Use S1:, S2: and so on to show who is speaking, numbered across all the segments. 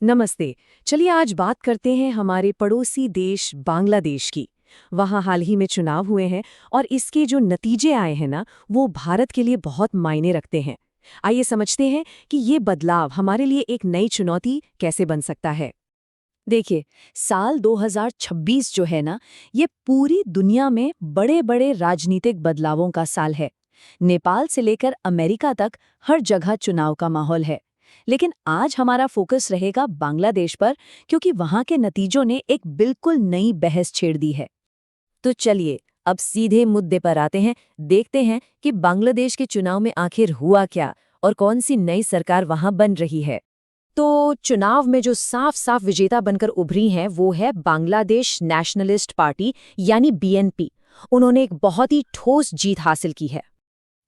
S1: नमस्ते। चलिए आज बात करते हैं हमारे पड़ोसी देश बांग्लादेश की। वहाँ हाल ही में चुनाव हुए हैं और इसके जो नतीजे आए हैं ना, वो भारत के लिए बहुत मायने रखते हैं। आइए समझते हैं कि ये बदलाव हमारे लिए एक नई चुनौती कैसे बन सकता है।
S2: देखिए, साल 2026 जो है ना, ये पूरी दुनिया में बड़े-बड़े राजनीतिक बदलावों का साल है। नेपाल से लेकर अमेरिका तक हर जगह चुनाव का माहौल है। लेकिन आज हमारा फोकस रहेगा बांग्लादेश पर, क्योंकि वहां के नतीजों ने एक बिल्कुल नई बहस छेड़ दी है। तो चलिए, अब सीधे मुद्दे पर आते हैं, देखते हैं कि बांग्लादेश के चुनाव में आखिर हुआ क्या और कौन सी नई सरकार वहां बन रही है।
S1: तो चुनाव में जो साफ साफ विजेता बनकर उभरी हैं वो है बांग्लादेश नेशनलिस्ट पार्टी यानी बीएनपी। उन्होंने एक बहुत ही ठोस जीत हासिल की है।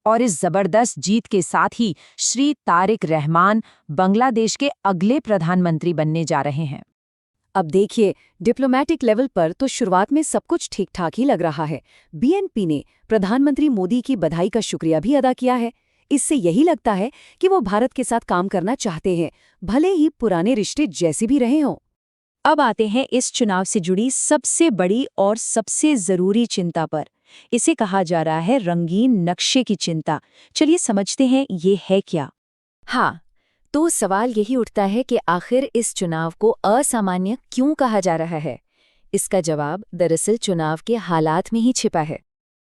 S2: और इस जबरदस्त जीत के साथ ही श्री तारिक रहमान बांग्लादेश के अगले प्रधानमंत्री बनने जा रहे हैं।
S1: अब देखिए, डिप्लोमेटिक लेवल पर तो शुरुआत में सब कुछ ठीक ठाक ही लग रहा है। बीएनपी ने प्रधानमंत्री मोदी की बधाई का शुक्रिया भी अदा किया है। इससे यही लगता है कि वो भारत के साथ काम करना चाहते हैं, भले ही पुराने रिश्ते जैसे भी रहे हों।
S2: अब आते हैं इस चुनाव से जुड़ी सबसे बड़ी और सबसे जरूरी चिंता पर। इसे कहा जा रहा है रंगीन नक्शे की चिंता। चलिए समझते हैं ये है क्या।
S1: हाँ, तो सवाल यही उठता है कि आखिर इस चुनाव को असामान्य क्यों कहा जा रहा है। इसका जवाब दरअसल चुनाव के हालात में ही छिपा है।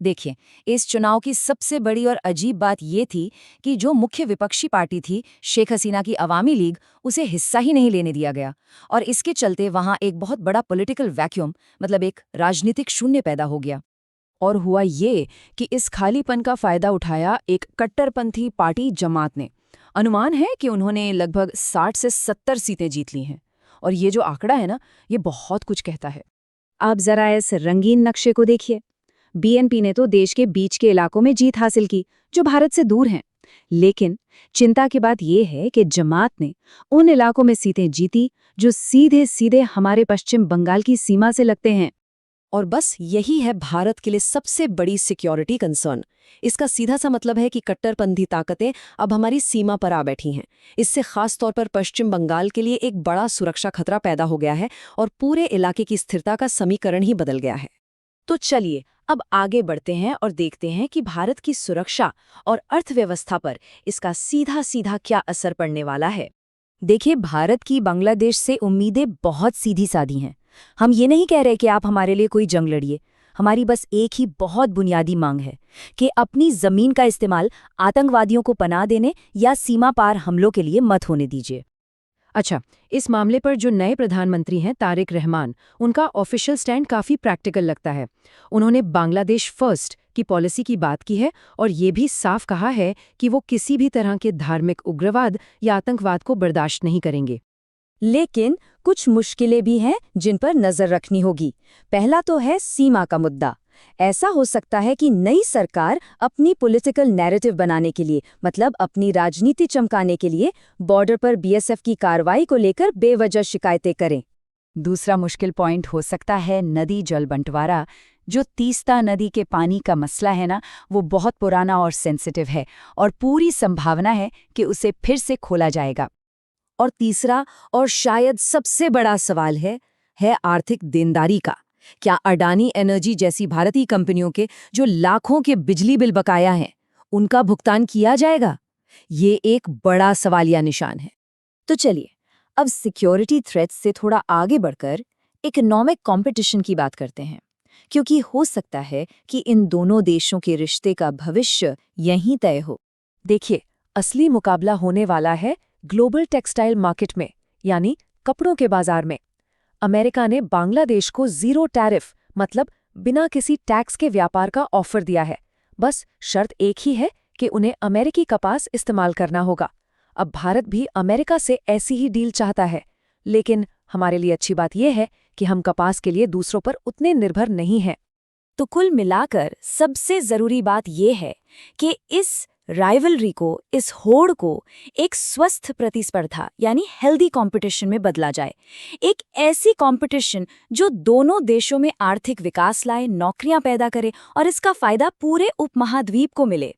S2: देखिए, इस चुनाव की सबसे बड़ी और अजीब बात ये थी कि जो मुख्य विपक्षी पार्टी थी, शेख हसीना की अवामी लीग, उसे हिस्सा ही नहीं लेने दिया गया। और इसके चलते वहां एक बहुत बड़ा पॉलिटिकल वैक्यूम, मतलब एक राजनीतिक शून्य पैदा हो गया।
S1: और हुआ ये कि इस खालीपन का फायदा उठाया एक कट्टरपंथी पार्टी जमात ने। अनुमान है कि उन्होंने लगभग 60 से 70 सीटें जीत ली हैं। और ये जो आंकड़ा है ना, ये बहुत कुछ कहता है।
S2: आप जरा इस रंगीन नक्शे को देखिए। बीएनपी ने तो देश के बीच के इलाकों में जीत हासिल की, जो भारत से दूर हैं। लेकिन चिंता की बात यह है कि जमात ने उन इलाकों में सीटें जीती जो सीधे सीधे हमारे पश्चिम बंगाल की सीमा से लगते हैं।
S1: और बस यही है भारत के लिए सबसे बड़ी सिक्योरिटी कंसर्न। इसका सीधा सा मतलब है कि कट्टरपंथी ताकतें अब हमारी सीमा पर आ बैठी हैं। इससे खास तौर पर पश्चिम बंगाल के लिए एक बड़ा सुरक्षा खतरा पैदा हो गया है और पूरे इलाके की स्थिरता का समीकरण ही बदल गया है। तो चलिए अब आगे बढ़ते हैं और देखते हैं कि भारत की सुरक्षा और अर्थव्यवस्था पर इसका सीधा सीधा क्या असर पड़ने वाला है।
S2: देखिए, भारत की बांग्लादेश से उम्मीदें बहुत सीधी सादी हैं। हम ये नहीं कह रहे कि आप हमारे लिए कोई जंग लड़िए। हमारी बस एक ही बहुत बुनियादी मांग है कि अपनी जमीन का इस्तेमाल आतंकवादियों को पनाह देने या सीमा पार हमलों के लिए मत होने दीजिए।
S1: अच्छा, इस मामले पर जो नए प्रधानमंत्री हैं तारिक रहमान, उनका ऑफिशियल स्टैंड काफ़ी प्रैक्टिकल लगता है। उन्होंने बांग्लादेश फर्स्ट की पॉलिसी की बात की है और ये भी साफ कहा है कि वो किसी भी तरह के धार्मिक उग्रवाद या आतंकवाद को बर्दाश्त नहीं करेंगे।
S2: लेकिन कुछ मुश्किलें भी हैं जिन पर नजर रखनी होगी। पहला तो है सीमा का मुद्दा। ऐसा हो सकता है कि नई सरकार अपनी पॉलिटिकल नैरेटिव बनाने के लिए, मतलब अपनी राजनीति चमकाने के लिए, बॉर्डर पर बीएसएफ की कार्रवाई को लेकर बेवजह शिकायतें करें। दूसरा मुश्किल पॉइंट हो सकता है नदी जल बंटवारा। जो तीस्ता नदी के पानी का मसला है ना, वो बहुत पुराना और सेंसिटिव है और पूरी संभावना है कि उसे फिर से खोला जाएगा। और तीसरा और शायद सबसे बड़ा सवाल है आर्थिक देनदारी का। क्या अडानी एनर्जी जैसी भारतीय कंपनियों के जो लाखों के बिजली बिल बकाया हैं, उनका भुगतान किया जाएगा? ये एक बड़ा सवालिया निशान है। तो चलिए अब सिक्योरिटी थ्रेट्स से थोड़ा आगे बढ़कर इकोनॉमिक कंपटीशन की बात करते हैं, क्योंकि हो सकता है कि इन दोनों देशों के रिश्ते का भविष्य यहीं तय हो।
S1: देखिए, असली मुकाबला होने वाला है ग्लोबल टेक्सटाइल मार्केट में, यानी कपड़ों के बाजार में। अमेरिका ने बांग्लादेश को जीरो टैरिफ, मतलब बिना किसी टैक्स के व्यापार का ऑफर दिया है। बस शर्त एक ही है कि उन्हें अमेरिकी कपास इस्तेमाल करना होगा। अब भारत भी अमेरिका से ऐसी ही डील चाहता है, लेकिन हमारे लिए अच्छी बात यह है कि हम कपास के लिए दूसरों पर उतने निर्भर नहीं हैं।
S2: तो कुल मिलाकर सबसे जरूरी बात यह है कि इस राइवलरी को, इस होड़ को एक स्वस्थ प्रतिस्पर्धा यानी हेल्दी कंपटीशन में बदला जाए। एक ऐसी कंपटीशन जो दोनों देशों में आर्थिक विकास लाए, नौकरियां पैदा करे और इसका फायदा पूरे उपमहाद्वीप को मिले।